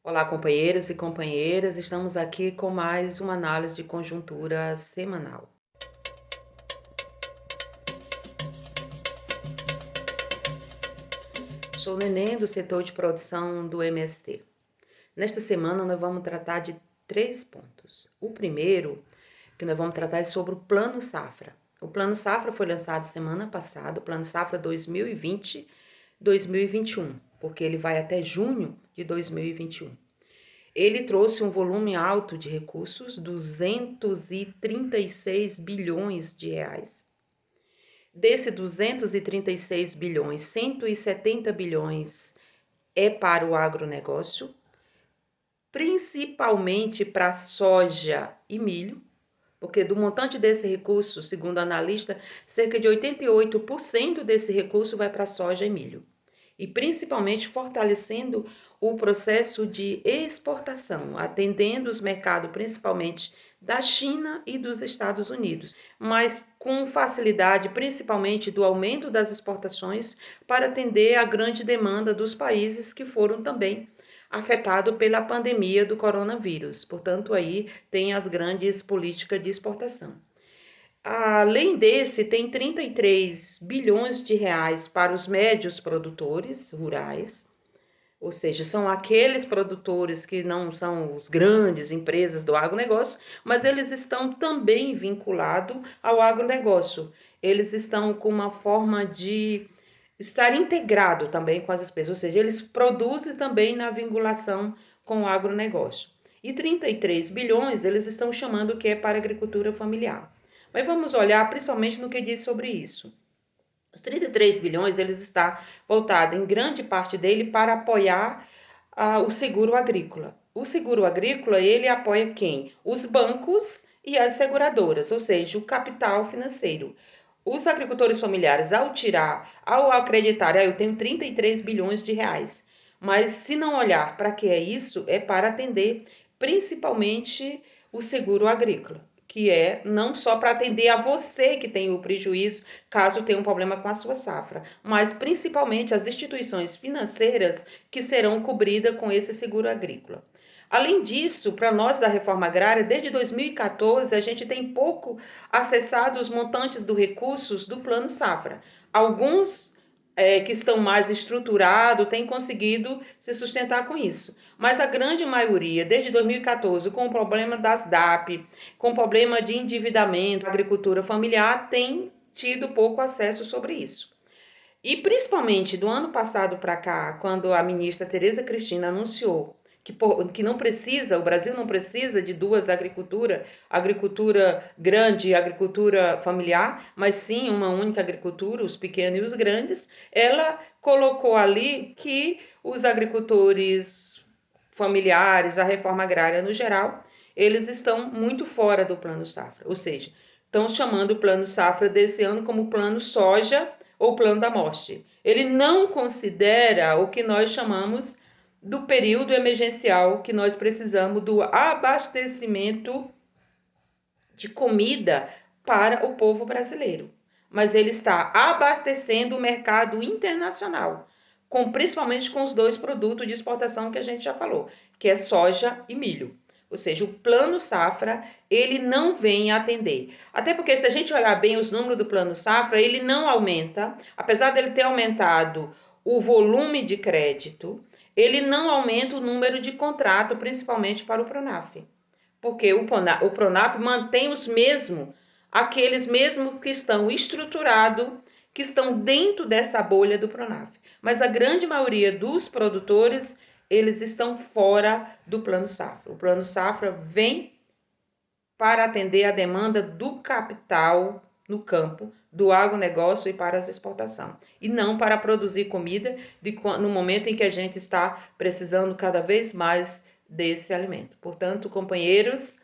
Olá, companheiros e companheiras, estamos aqui com mais uma análise de conjuntura semanal. Sou Neném do setor de produção do MST. Nesta semana nós vamos tratar de 3 pontos. O primeiro que nós vamos tratar é sobre o Plano Safra. O Plano Safra foi lançado semana passada, o Plano Safra 2020-2021, porque ele vai até junho de 2021. Ele trouxe um volume alto de recursos, 236 bilhões de reais. Desse 236 bilhões, 170 bilhões é para o agronegócio, principalmente para soja e milho, porque do montante desse recurso, segundo a analista, cerca de 88% desse recurso vai para soja e milho. E principalmente fortalecendo o processo de exportação, atendendo os mercados principalmente da China e dos Estados Unidos, mas com facilidade principalmente do aumento das exportações para atender a grande demanda dos países que foram também afetados pela pandemia do coronavírus. Portanto, aí tem as grandes políticas de exportação. Além desse, tem 33 bilhões de reais para os médios produtores rurais, ou seja, são aqueles produtores que não são os grandes empresas do agronegócio, mas eles estão também vinculados ao agronegócio. Eles estão com uma forma de estar integrado também com as empresas, ou seja, eles produzem também na vinculação com o agronegócio. E 33 bilhões eles estão chamando que é para a agricultura familiar. Mas vamos olhar principalmente no que diz sobre isso. Os 33 bilhões, eles está voltado em grande parte dele para apoiar o seguro agrícola. O seguro agrícola, ele apoia quem? Os bancos e as seguradoras, ou seja, o capital financeiro. Os agricultores familiares, ao acreditar, eu tenho 33 bilhões de reais, mas se não olhar para que é isso, é para atender principalmente o seguro agrícola, que é não só para atender a você que tem o prejuízo, caso tenha um problema com a sua safra, mas principalmente as instituições financeiras que serão cobridas com esse seguro agrícola. Além disso, para nós da reforma agrária, desde 2014, a gente tem pouco acessado os montantes dos recursos do Plano Safra. Alguns que estão mais estruturados têm conseguido se sustentar com isso. Mas a grande maioria, desde 2014, com o problema das DAP, com o problema de endividamento, agricultura familiar, tem tido pouco acesso sobre isso. E principalmente do ano passado para cá, quando a ministra Tereza Cristina anunciou que não precisa, o Brasil não precisa de duas agriculturas, agricultura grande e agricultura familiar, mas sim uma única agricultura, os pequenos e os grandes, ela colocou ali que os agricultores familiares, a reforma agrária no geral, eles estão muito fora do plano safra, ou seja, estão chamando o plano safra desse ano como plano soja ou plano da morte. Ele não considera o que nós chamamos do período emergencial que nós precisamos do abastecimento de comida para o povo brasileiro. Mas ele está abastecendo o mercado internacional, principalmente com os dois produtos de exportação que a gente já falou, que é soja e milho. Ou seja, o plano safra, ele não vem atender. Até porque se a gente olhar bem os números do plano safra, ele não aumenta, apesar dele ter aumentado o volume de crédito, ele não aumenta o número de contrato, principalmente para o Pronaf. Porque o Pronaf mantém aqueles mesmos que estão estruturados, que estão dentro dessa bolha do Pronaf. Mas a grande maioria dos produtores, eles estão fora do Plano Safra. O Plano Safra vem para atender a demanda do capital no campo, do agronegócio e para as exportações. E não para produzir comida no momento em que a gente está precisando cada vez mais desse alimento. Portanto, companheiros,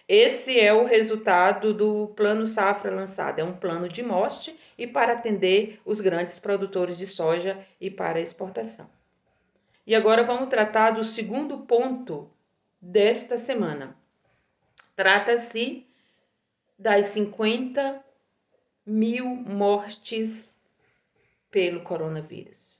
esse é o resultado do Plano Safra lançado. É um plano de morte e para atender os grandes produtores de soja e para a exportação. E agora vamos tratar do segundo ponto desta semana. Trata-se das 50 mil mortes pelo coronavírus.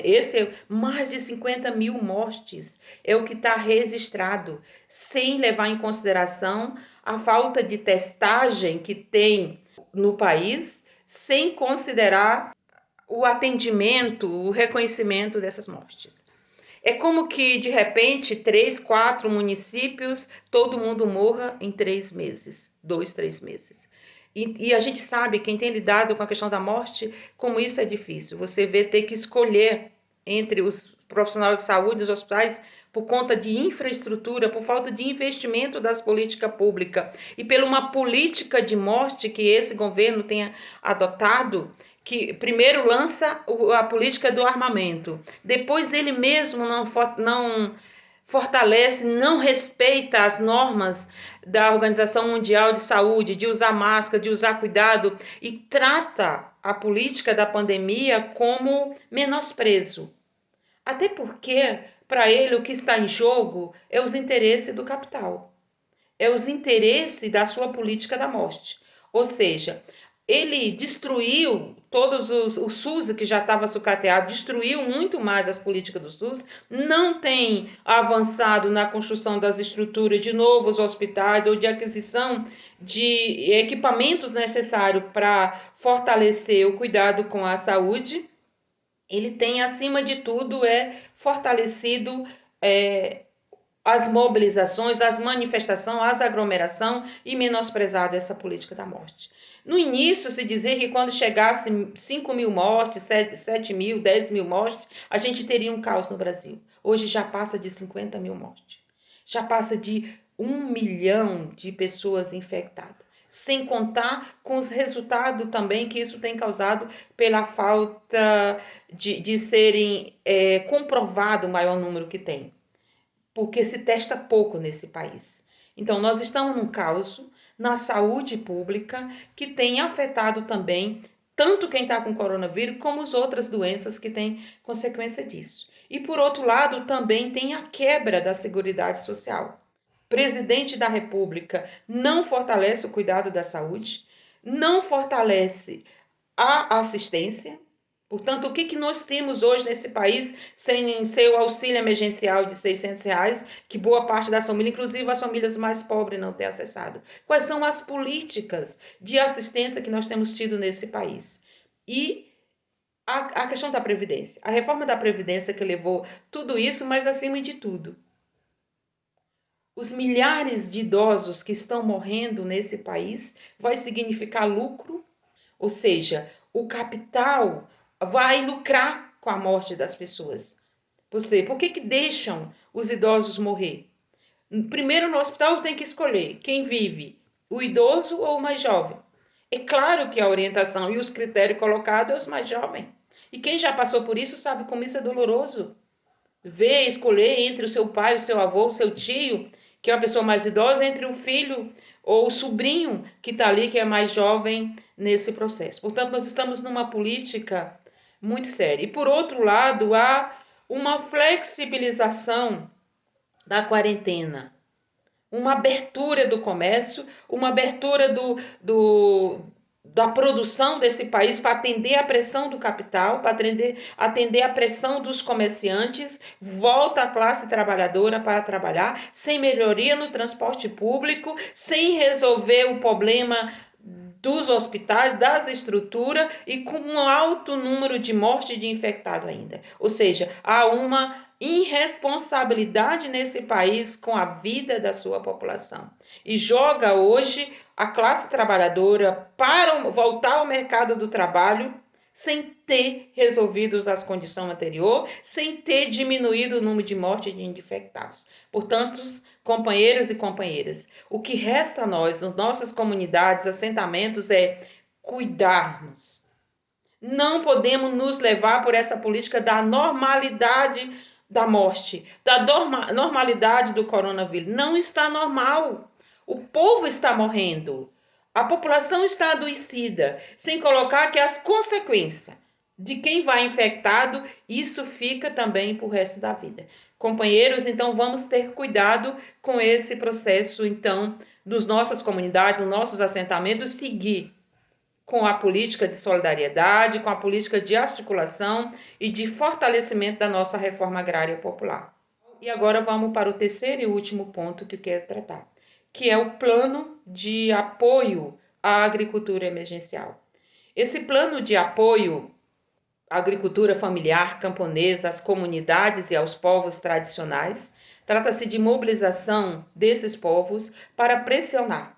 Esse é mais de 50 mil mortes, é o que está registrado, sem levar em consideração a falta de testagem que tem no país, sem considerar o atendimento, o reconhecimento dessas mortes. É como que, de repente, 3, 4 municípios, todo mundo morra em 3 meses, 2, 3 meses. E a gente sabe, quem tem lidado com a questão da morte, como isso é difícil. Você vê ter que escolher entre os profissionais de saúde dos hospitais por conta de infraestrutura, por falta de investimento das políticas públicas e pela uma política de morte que esse governo tenha adotado, que primeiro lança a política do armamento, depois ele mesmo não fortalece, não respeita as normas da Organização Mundial de Saúde, de usar máscara, de usar cuidado, e trata a política da pandemia como menosprezo. Até porque, para ele, o que está em jogo é os interesses do capital, é os interesses da sua política da morte. Ou seja, ele destruiu o SUS que já estava sucateado, destruiu muito mais as políticas do SUS, não tem avançado na construção das estruturas de novos hospitais ou de aquisição de equipamentos necessários para fortalecer o cuidado com a saúde. Ele tem, acima de tudo, fortalecido as mobilizações, as manifestações, as aglomerações e menosprezado essa política da morte. No início, se dizia que quando chegasse 5 mil mortes, 7 mil, 10 mil mortes, a gente teria um caos no Brasil. Hoje já passa de 50 mil mortes. Já passa de 1 milhão de pessoas infectadas. Sem contar com os resultados também que isso tem causado pela falta de serem comprovado o maior número que tem. Porque se testa pouco nesse país. Então, nós estamos num caos na saúde pública que tem afetado também tanto quem está com coronavírus como as outras doenças que têm consequência disso. E, por outro lado, também tem a quebra da Seguridade Social. O presidente da República não fortalece o cuidado da saúde, não fortalece a assistência. Portanto, o que nós temos hoje nesse país sem ser o auxílio emergencial de R$600, que boa parte das famílias, inclusive as famílias mais pobres, não tem acessado? Quais são as políticas de assistência que nós temos tido nesse país? E a questão da Previdência. A reforma da Previdência que levou tudo isso, mas acima de tudo, os milhares de idosos que estão morrendo nesse país vai significar lucro, ou seja, o capital vai lucrar com a morte das pessoas. Por que deixam os idosos morrer? Primeiro, no hospital tem que escolher quem vive, o idoso ou o mais jovem. É claro que a orientação e os critérios colocados é os mais jovens. E quem já passou por isso sabe como isso é doloroso. Ver, escolher entre o seu pai, o seu avô, o seu tio, que é uma pessoa mais idosa, entre o filho ou o sobrinho que está ali, que é mais jovem nesse processo. Portanto, nós estamos numa política muito séria. E, por outro lado, há uma flexibilização da quarentena, uma abertura do comércio, uma abertura da produção desse país para atender a pressão do capital, para atender a pressão dos comerciantes, volta a classe trabalhadora para trabalhar, sem melhoria no transporte público, sem resolver o problema dos hospitais, das estruturas e com um alto número de mortes de infectados ainda. Ou seja, há uma irresponsabilidade nesse país com a vida da sua população. E joga hoje a classe trabalhadora para voltar ao mercado do trabalho sem ter resolvido as condições anteriores, sem ter diminuído o número de mortes de infectados. Portanto, companheiros e companheiras, o que resta a nós, nas nossas comunidades, assentamentos, é cuidarmos. Não podemos nos levar por essa política da normalidade da morte, da normalidade do coronavírus. Não está normal. O povo está morrendo. A população está adoecida, sem colocar que as consequências de quem vai infectado, isso fica também para o resto da vida. Companheiros, então vamos ter cuidado com esse processo, então, das nossas comunidades, dos nossos assentamentos, seguir com a política de solidariedade, com a política de articulação e de fortalecimento da nossa reforma agrária popular. E agora vamos para o terceiro e último ponto que eu quero tratar, que é o plano de apoio à agricultura emergencial. Esse plano de apoio à agricultura familiar camponesa, às comunidades e aos povos tradicionais, trata-se de mobilização desses povos para pressionar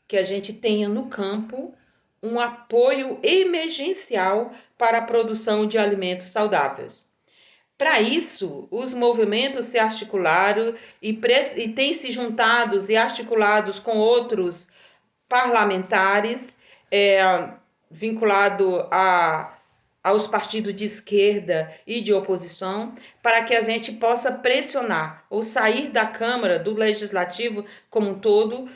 que a gente tenha no campo um apoio emergencial para a produção de alimentos saudáveis. Para isso, os movimentos se articularam e têm se juntados e articulados com outros parlamentares vinculados aos partidos de esquerda e de oposição, para que a gente possa pressionar ou sair da Câmara, do Legislativo como um todo,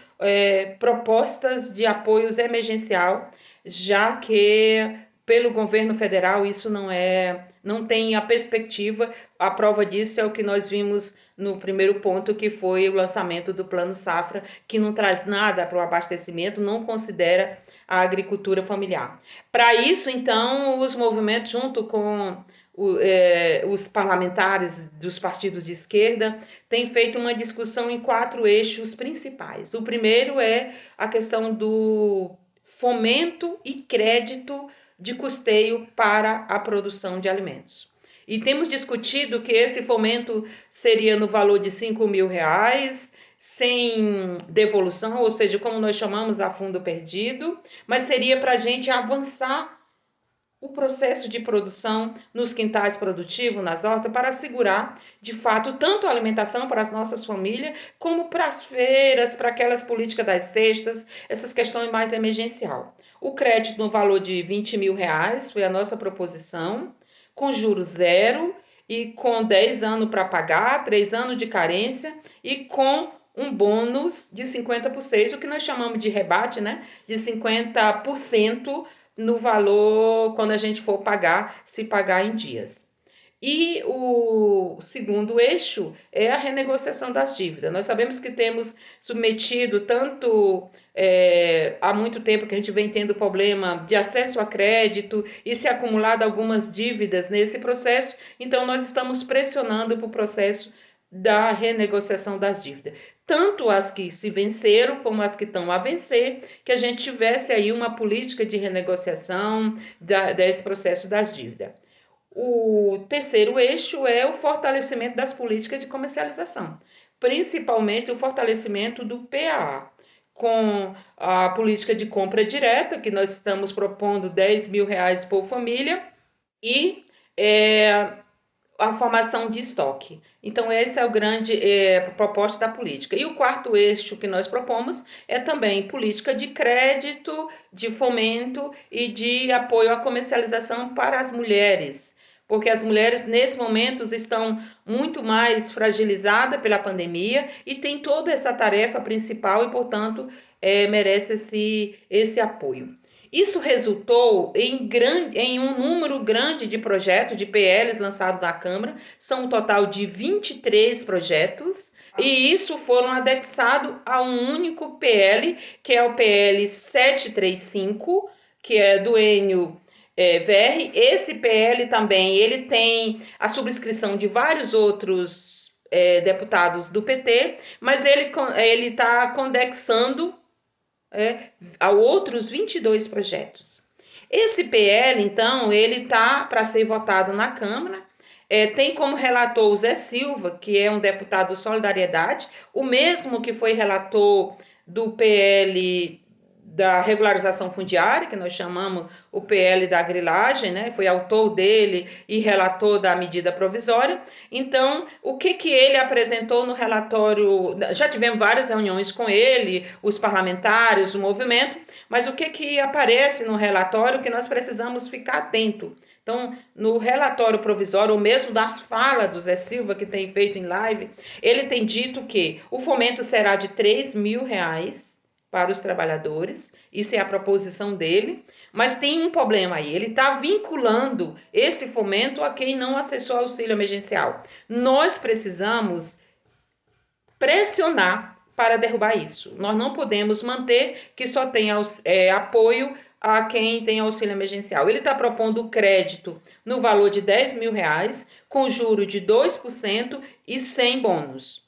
propostas de apoios emergencial, já que pelo governo federal isso não tem a perspectiva. A prova disso é o que nós vimos no primeiro ponto, que foi o lançamento do Plano Safra, que não traz nada para o abastecimento, não considera a agricultura familiar. Para isso, então, os movimentos, junto com os parlamentares dos partidos de esquerda, têm feito uma discussão em 4 eixos principais. O primeiro é a questão do fomento e crédito de custeio para a produção de alimentos. E temos discutido que esse fomento seria no valor de R$ 5.000, sem devolução, ou seja, como nós chamamos, a fundo perdido, mas seria para a gente avançar o processo de produção nos quintais produtivos, nas hortas, para assegurar, de fato, tanto a alimentação para as nossas famílias, como para as feiras, para aquelas políticas das cestas, essas questões mais emergenciais. O crédito no valor de R$ 20.000 foi a nossa proposição, com juros zero e com 10 anos para pagar, 3 anos de carência e com um bônus de 50%, o que nós chamamos de rebate, né? De 50% no valor quando a gente for pagar, se pagar em dias. E o segundo eixo é a renegociação das dívidas. Nós sabemos que temos submetido tanto há muito tempo que a gente vem tendo problema de acesso a crédito e se acumulado algumas dívidas nesse processo, então nós estamos pressionando para o processo da renegociação das dívidas. Tanto as que se venceram como as que estão a vencer, que a gente tivesse aí uma política de renegociação desse processo das dívidas. O terceiro eixo é o fortalecimento das políticas de comercialização, principalmente o fortalecimento do PAA, com a política de compra direta, que nós estamos propondo R$ 10.000 por família, e a formação de estoque. Então, essa é a grande proposta da política. E o quarto eixo que nós propomos é também política de crédito, de fomento e de apoio à comercialização para as mulheres, porque as mulheres, nesse momento, estão muito mais fragilizadas pela pandemia e têm toda essa tarefa principal e, portanto, merece esse apoio. Isso resultou em um número grande de projetos, de PLs lançados na Câmara, são um total de 23 projetos, e isso foram anexados a um único PL, que é o PL 735, que é do Enio Verri. Esse PL também ele tem a subscrição de vários outros deputados do PT, mas ele está condexando a outros 22 projetos. Esse PL, então, ele está para ser votado na Câmara, tem como relator o Zé Silva, que é um deputado do Solidariedade, o mesmo que foi relator do PL da regularização fundiária, que nós chamamos o PL da grilagem, né? Foi autor dele e relator da medida provisória. Então, o que ele apresentou no relatório? Já tivemos várias reuniões com ele, os parlamentares, o movimento, mas o que aparece no relatório que nós precisamos ficar atento. Então, no relatório provisório, ou mesmo das falas do Zé Silva, que tem feito em live, ele tem dito que o fomento será de R$ 3.000 para os trabalhadores, isso é a proposição dele, mas tem um problema aí, ele está vinculando esse fomento a quem não acessou auxílio emergencial. Nós precisamos pressionar para derrubar isso. Nós não podemos manter que só tenha apoio a quem tem auxílio emergencial. Ele está propondo o crédito no valor de R$ 10.000, com juro de 2% e sem bônus.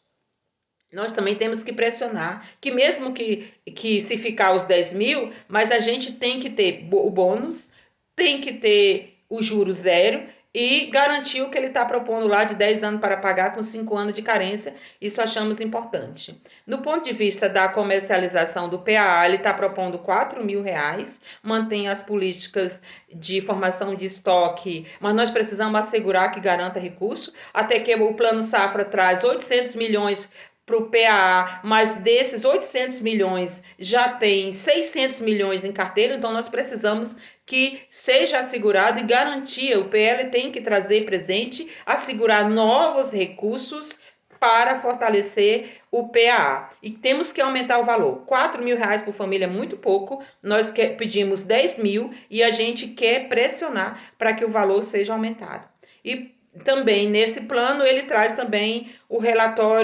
Nós também temos que pressionar que mesmo que se ficar os 10 mil, mas a gente tem que ter o bônus, tem que ter o juro zero e garantir o que ele está propondo lá de 10 anos para pagar com 5 anos de carência. Isso achamos importante. No ponto de vista da comercialização do PAA, ele está propondo R$ 4.000, mantém as políticas de formação de estoque, mas nós precisamos assegurar que garanta recurso, até que o Plano Safra traz 800 milhões para o PAA, mas desses 800 milhões já tem 600 milhões em carteira, então nós precisamos que seja assegurado e garantia. O PL tem que trazer presente, assegurar novos recursos para fortalecer o PAA. E temos que aumentar o valor. R$ 4.000 por família é muito pouco, nós pedimos 10 mil e a gente quer pressionar para que o valor seja aumentado. E também nesse plano ele traz também o relator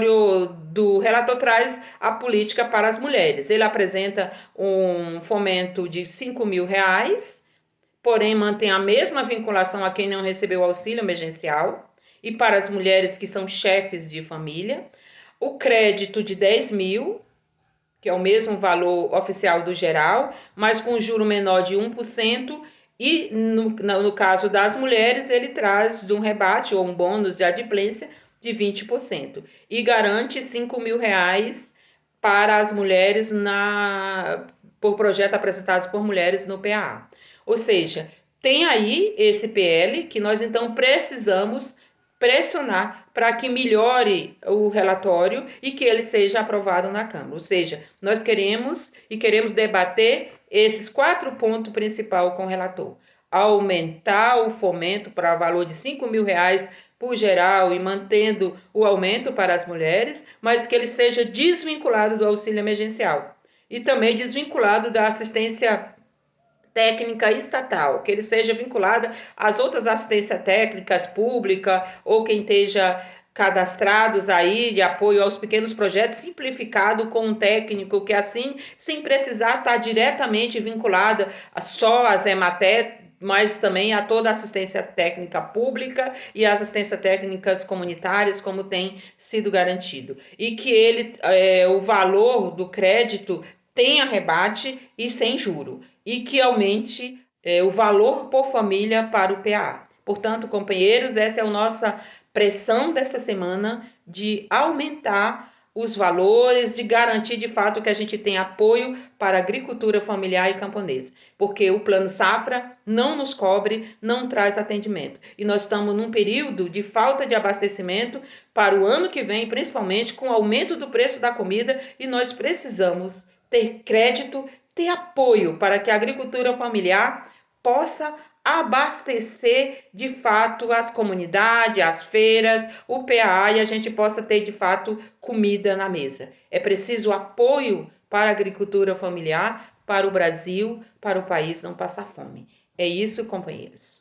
traz a política para as mulheres. Ele apresenta um fomento de R$ 5.000, porém mantém a mesma vinculação a quem não recebeu auxílio emergencial e para as mulheres que são chefes de família. O crédito de 10 mil, que é o mesmo valor oficial do geral, mas com juro menor de 1%. E no caso das mulheres, ele traz de um rebate ou um bônus de adimplência de 20% e garante R$ 5.000 para as mulheres por projetos apresentados por mulheres no PAA. Ou seja, tem aí esse PL que nós então precisamos pressionar para que melhore o relatório e que ele seja aprovado na Câmara. Ou seja, nós queremos debater esses 4 pontos principais com o relator. Aumentar o fomento para valor de R$ 5.000 por geral e mantendo o aumento para as mulheres, mas que ele seja desvinculado do auxílio emergencial e também desvinculado da assistência técnica estatal, que ele seja vinculado às outras assistências técnicas públicas ou quem esteja cadastrados aí de apoio aos pequenos projetos, simplificado com um técnico que assim, sem precisar estar diretamente vinculado só às EMATER, mas também a toda a assistência técnica pública e as assistências técnicas comunitárias, como tem sido garantido. E que o valor do crédito tenha rebate e sem juro. E que aumente o valor por família para o PAA. Portanto, companheiros, essa é a nossa pressão desta semana de aumentar os valores, de garantir de fato que a gente tem apoio para a agricultura familiar e camponesa, porque o Plano Safra não nos cobre, não traz atendimento. E nós estamos num período de falta de abastecimento para o ano que vem, principalmente com o aumento do preço da comida, e nós precisamos ter crédito, ter apoio para que a agricultura familiar possa abastecer de fato as comunidades, as feiras, o PAA e a gente possa ter de fato comida na mesa. É preciso apoio para a agricultura familiar, para o Brasil, para o país não passar fome. É isso, companheiros.